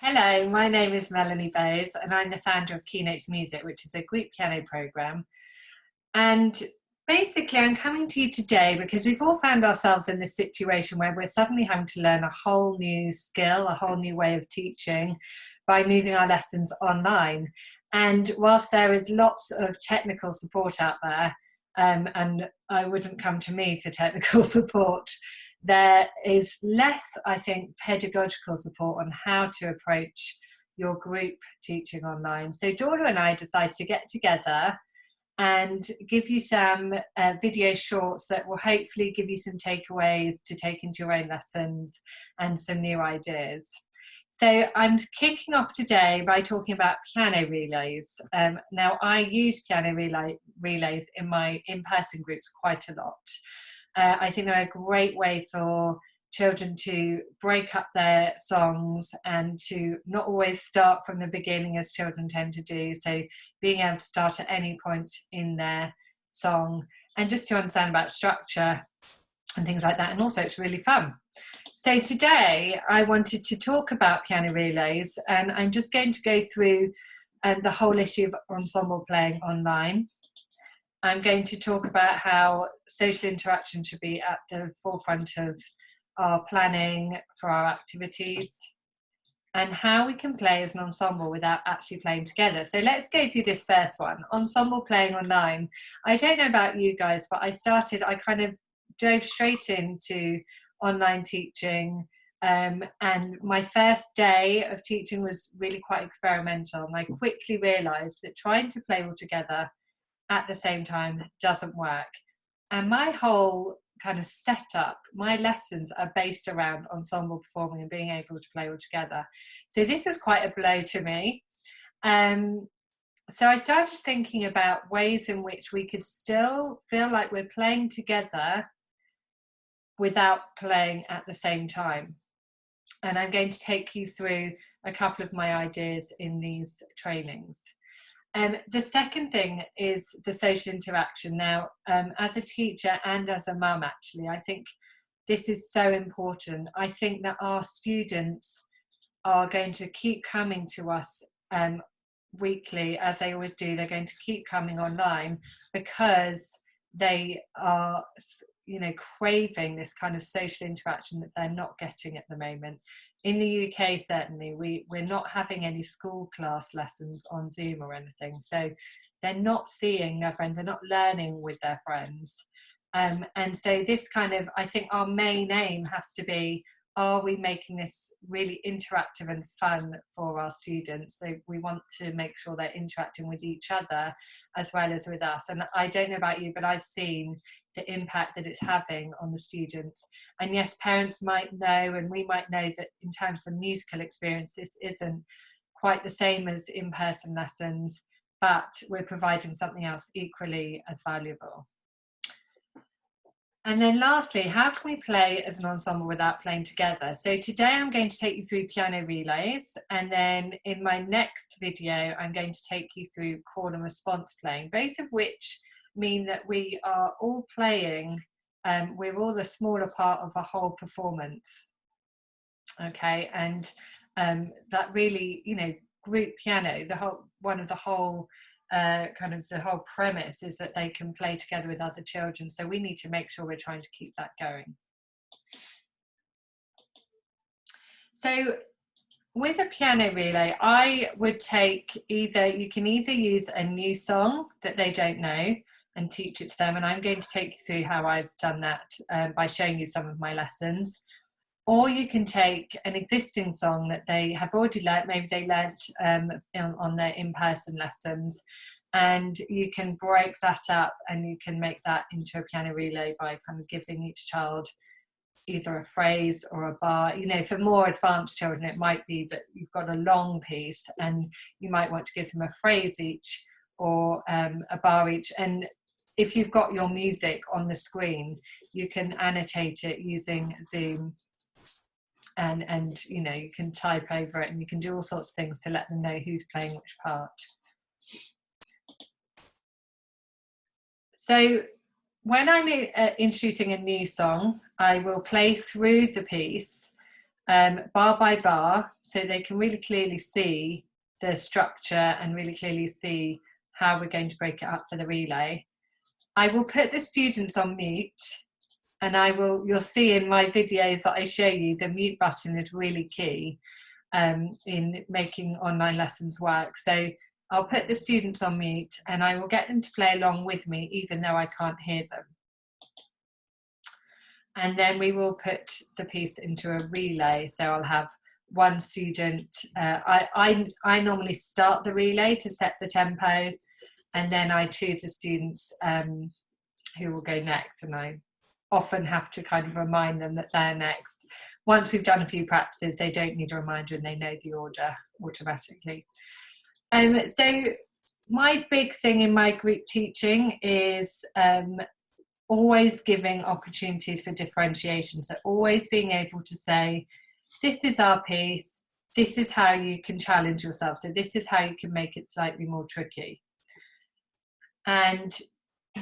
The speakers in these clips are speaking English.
Hello, my name is Melanie Bowes and I'm the founder of Keynotes Music, which is a group piano program. And basically I'm coming to you today because we've all found ourselves in this situation where we're suddenly having to learn a whole new skill, a whole new way of teaching by moving our lessons online. And whilst there is lots of technical support out there, and I wouldn't come to me for technical support, there is less, I think, pedagogical support on how to approach your group teaching online. So Dora and I decided to get together and give you some video shorts that will hopefully give you some takeaways to take into your own lessons and some new ideas. So I'm kicking off today by talking about piano relays. Now I use piano relays in my in-person groups quite a lot. I think they're a great way for children to break up their songs and to not always start from the beginning as children tend to do. So being able to start at any point in their song and just to understand about structure and things like that. And also it's really fun. So today I wanted to talk about piano relays, and I'm just going to go through the whole issue of ensemble playing online. I'm going to talk about how social interaction should be at the forefront of our planning for our activities, and how we can play as an ensemble without actually playing together. So let's go through this first one, ensemble playing online. I don't know about you guys, but I kind of dove straight into online teaching. And my first day of teaching was really quite experimental. And I quickly realized that trying to play all together at the same time doesn't work. And my whole kind of setup, my lessons are based around ensemble performing and being able to play all together. So this was quite a blow to me. So I started thinking about ways in which we could still feel like we're playing together without playing at the same time. And I'm going to take you through a couple of my ideas in these trainings. The second thing is the social interaction. Now, as a teacher and as a mum, actually, I think this is so important. I think that our students are going to keep coming to us weekly, as they always do. They're going to keep coming online because they are craving this kind of social interaction that they're not getting at the moment. In the UK, certainly, we're not having any school class lessons on Zoom or anything. So they're not seeing their friends, they're not learning with their friends. And so this kind of, I think our main aim has to be, are we making this really interactive and fun for our students? So we want to make sure they're interacting with each other as well as with us. And I don't know about you, but I've seen the impact that it's having on the students. And yes, parents might know, and we might know that in terms of the musical experience, this isn't quite the same as in-person lessons, but we're providing something else equally as valuable. And then lastly, how can we play as an ensemble without playing together? So today I'm going to take you through piano relays, and then in my next video I'm going to take you through call and response playing, both of which mean that we are all playing, we're all a smaller part of a whole performance. Okay, and that really, group piano, the whole premise is that they can play together with other children. So we need to make sure we're trying to keep that going. So with a piano relay, I would take you can either use a new song that they don't know and teach it to them. And I'm going to take you through how I've done that by showing you some of my lessons. Or you can take an existing song that they have already learnt, maybe they learnt on their in-person lessons, and you can break that up and you can make that into a piano relay by kind of giving each child either a phrase or a bar. For more advanced children, it might be that you've got a long piece and you might want to give them a phrase each or a bar each. And if you've got your music on the screen, you can annotate it using Zoom. And you can type over it and you can do all sorts of things to let them know who's playing which part. So when I'm introducing a new song, I will play through the piece bar by bar, so they can really clearly see the structure and really clearly see how we're going to break it up for the relay. I will put the students on mute, and you'll see in my videos that I show you, the mute button is really key in making online lessons work. So I'll put the students on mute and I will get them to play along with me, even though I can't hear them. And then we will put the piece into a relay. So I'll have one student, I normally start the relay to set the tempo, and then I choose the students who will go next, and I often have to kind of remind them that they're next. Once we've done a few practices, they don't need a reminder and they know the order automatically. So my big thing in my group teaching is always giving opportunities for differentiation. So always being able to say, this is our piece, this is how you can challenge yourself. So this is how you can make it slightly more tricky. And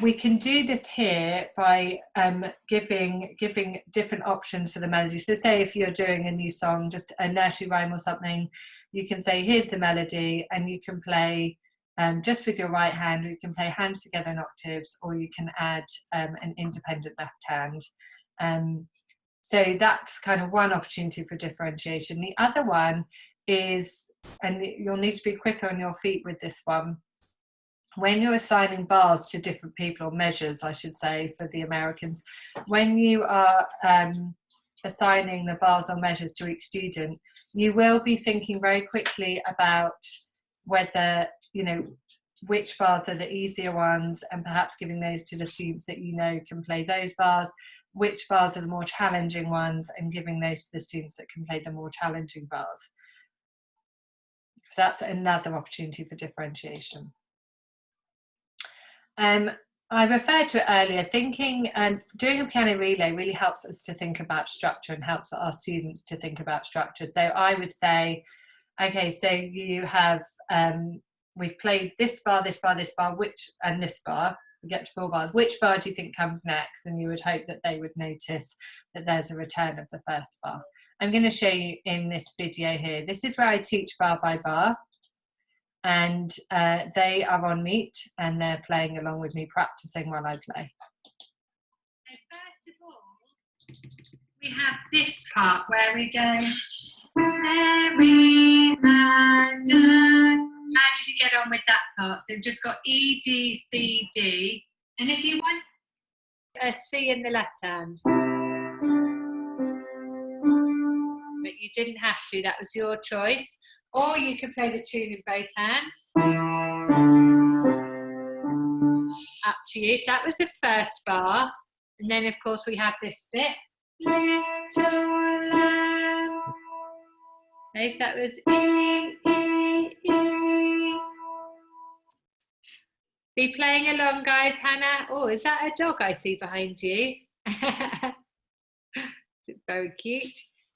we can do this here by giving different options for the melody. So say if you're doing a new song, just a nursery rhyme or something, you can say, here's the melody, and you can play just with your right hand, or you can play hands together in octaves, or you can add an independent left hand. So that's kind of one opportunity for differentiation. The other one is, and you'll need to be quicker on your feet with this one, when you're assigning bars to different people, or measures, I should say, for the Americans, when you are assigning the bars or measures to each student, you will be thinking very quickly about whether, you know, which bars are the easier ones, and perhaps giving those to the students that you know can play those bars, which bars are the more challenging ones, and giving those to the students that can play the more challenging bars. So that's another opportunity for differentiation. I referred to it earlier, doing a piano relay really helps us to think about structure and helps our students to think about structure. So I would say, okay, so you have, we've played this bar, this bar, this bar, and this bar, we get to 4 bars. Which bar do you think comes next? And you would hope that they would notice that there's a return of the first bar. I'm going to show you in this video here. This is where I teach bar by bar. And they are on mute and they're playing along with me, practicing while I play. So first of all, we have this part where we go, Mary, Madam. How did you get on with that part? So we've just got E, D, C, D. And if you want a C in the left hand, but you didn't have to, that was your choice. Or you can play the tune in both hands. Up to you. So that was the first bar. And then, of course, we have this bit. Little lamb. Okay, so that was E, E, E. Be playing along, guys. Hannah. Oh, is that a dog I see behind you? It's very cute.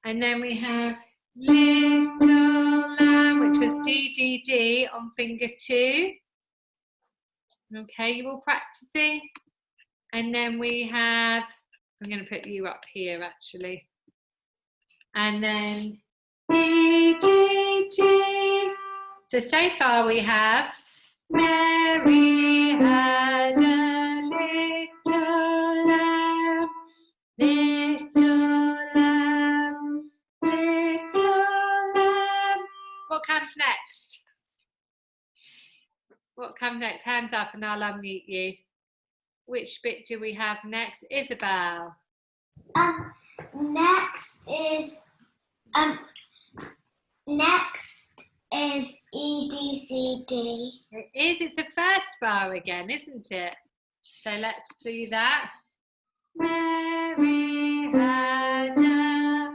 And then we have Little Lamb, which was D, D, D on finger 2. Okay, you all practicing? And then we have, I'm going to put you up here actually. And then E, G, G. So far we have Mary had a little lamb, little lamb, little lamb. What comes next? What comes next? Hands up and I'll unmute you. Which bit do we have next? Isabel. Next is E, D, C, D. It is. It's the first bar again, isn't it? So let's see that. Mary had a...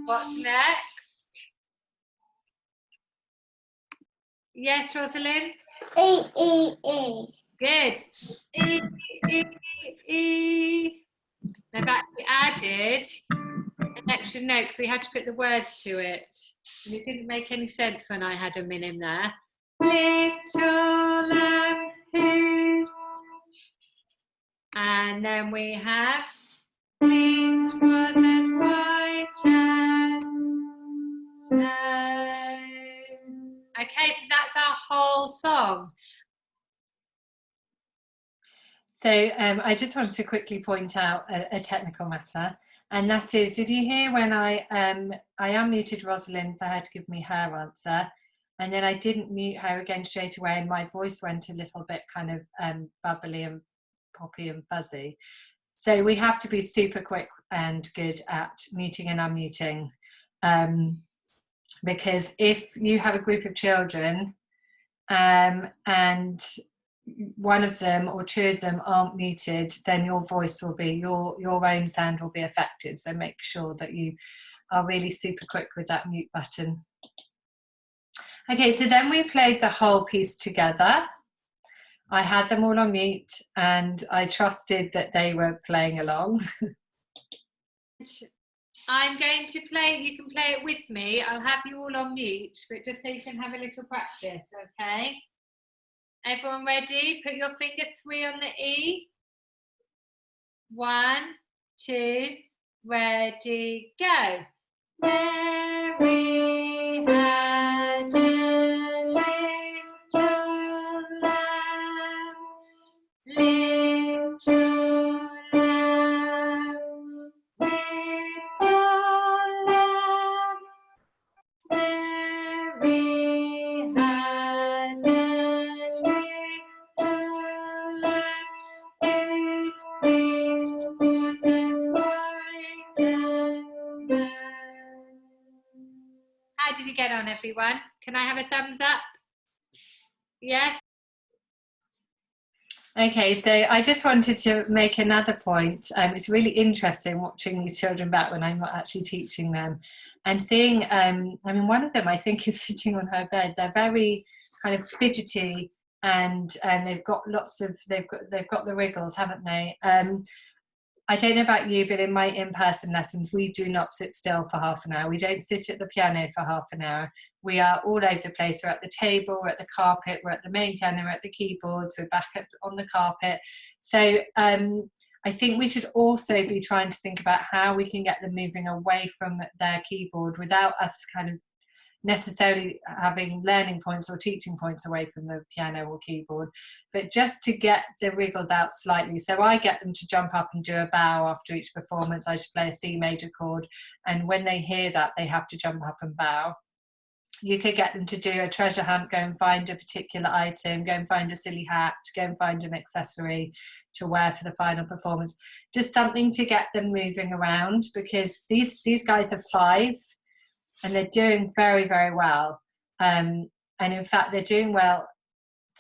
What's next? Yes, Rosalind? E, E, E. Good. E, E, E. I've actually added an extra note because we had to put the words to it. And it didn't make any sense when I had them in there. Little lamb who's... And then we have fleece was as white as Okay, so that's our whole song. So I just wanted to quickly point out a technical matter, and that is, did you hear when I unmuted Rosalind for her to give me her answer, and then I didn't mute her again straight away, and my voice went a little bit kind of bubbly and poppy and fuzzy. So we have to be super quick and good at muting and unmuting, because if you have a group of children and one of them or two of them aren't muted, then your voice will be, your own sound will be affected. So make sure that you are really super quick with that mute button. Okay, so then we played the whole piece together. I had them all on mute and I trusted that they were playing along. I'm going to play, you can play it with me. I'll have you all on mute, but just so you can have a little practice, okay? Everyone ready? Put your finger 3 on the E. 1, 2, ready, go. Mary had a little lamb, little lamb, little lamb. Mary had a little lamb, whose fleece was as white as snow. How did you get on, everyone? Can I have a thumbs up? Yes? Okay, so I just wanted to make another point. It's really interesting watching these children back when I'm not actually teaching them and seeing, I mean, one of them I think is sitting on her bed. They're very kind of fidgety and they've got lots of, they've got the wriggles, haven't they? I don't know about you, but in my in-person lessons, we do not sit still for half an hour. We don't sit at the piano for half an hour. We are all over the place. We're at the table, we're at the carpet, we're at the main piano, we're at the keyboards, we're back on the carpet. So I think we should also be trying to think about how we can get them moving away from their keyboard without us kind of necessarily having learning points or teaching points away from the piano or keyboard, but just to get the wriggles out slightly. So I get them to jump up and do a bow after each performance. I just play a C major chord, and when they hear that, they have to jump up and bow. You could get them to do a treasure hunt, go and find a particular item, go and find a silly hat, go and find an accessory to wear for the final performance. Just something to get them moving around, because these guys are 5 and they're doing very, very well. And in fact, they're doing well.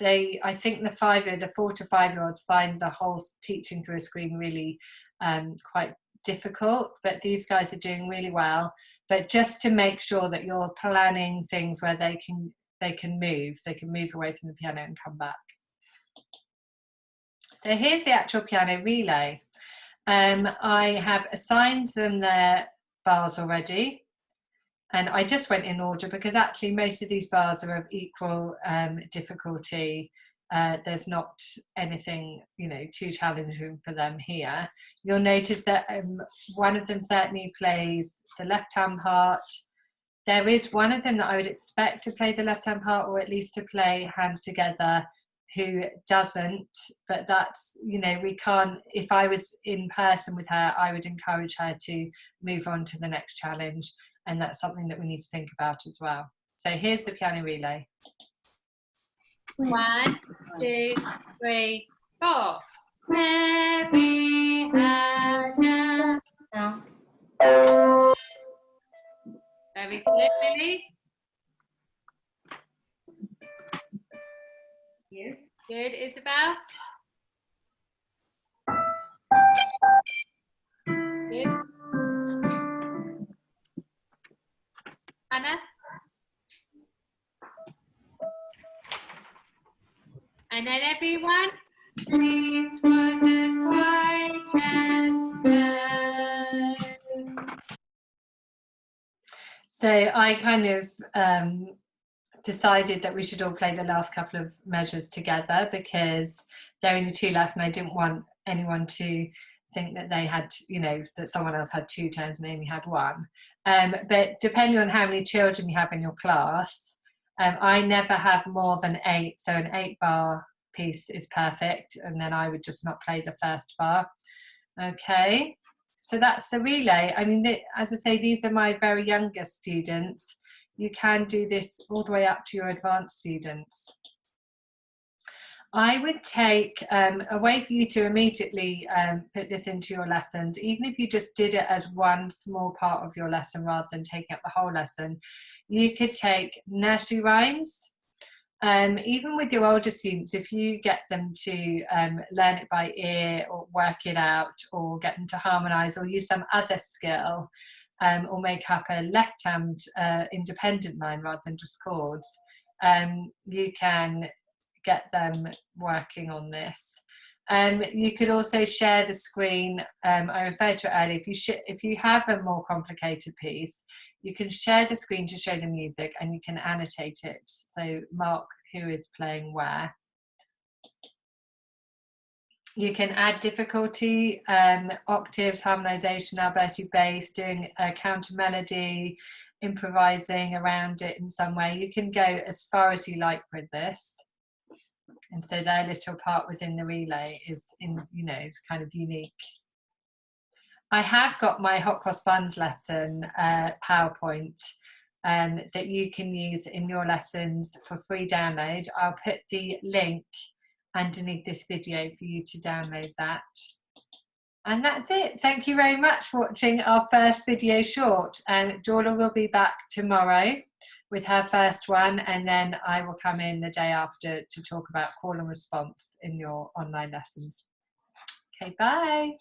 I think the 4 to 5 year olds find the whole teaching through a screen really quite difficult, but these guys are doing really well. But just to make sure that you're planning things where they can move away from the piano and come back. So here's the actual piano relay. I have assigned them their bars already. And I just went in order because actually most of these bars are of equal difficulty. There's not anything, too challenging for them here. You'll notice that one of them certainly plays the left-hand part. There is one of them that I would expect to play the left-hand part, or at least to play hands together, who doesn't. But that's, we can't, if I was in person with her, I would encourage her to move on to the next challenge. And that's something that we need to think about as well. So here's the piano relay. 1, 2, 3, 4. Mary had a... No. Very good, Lily. You. Good, Isabel. Good. Anna? And then everyone, please was as white as snow. So I kind of decided that we should all play the last couple of measures together because there are only 2 left, and I didn't want anyone to think that they had, that someone else had 2 turns and they only had 1. But depending on how many children you have in your class, I never have more than 8, so an 8-bar piece is perfect, and then I would just not play the first bar. Okay, so that's the relay. I mean, as I say, these are my very youngest students. You can do this all the way up to your advanced students. I would take a way for you to immediately put this into your lessons, even if you just did it as one small part of your lesson rather than taking up the whole lesson. You could take nursery rhymes. Even with your older students, if you get them to learn it by ear or work it out or get them to harmonise or use some other skill or make up a left-hand independent line rather than just chords, you can get them working on this. You could also share the screen. I referred to it earlier. If you have a more complicated piece, you can share the screen to show the music, and you can annotate it. So mark who is playing where. You can add difficulty, octaves, harmonization, Alberti bass, doing a counter melody, improvising around it in some way. You can go as far as you like with this. And so their little part within the relay is it's kind of unique. I have got my hot cross buns lesson PowerPoint that you can use in your lessons for free download. I'll put the link underneath this video for you to download that. And that's it. Thank you very much for watching our first video short. Dorla will be back tomorrow with her first one, and then I will come in the day after to talk about call and response in your online lessons. Okay, bye.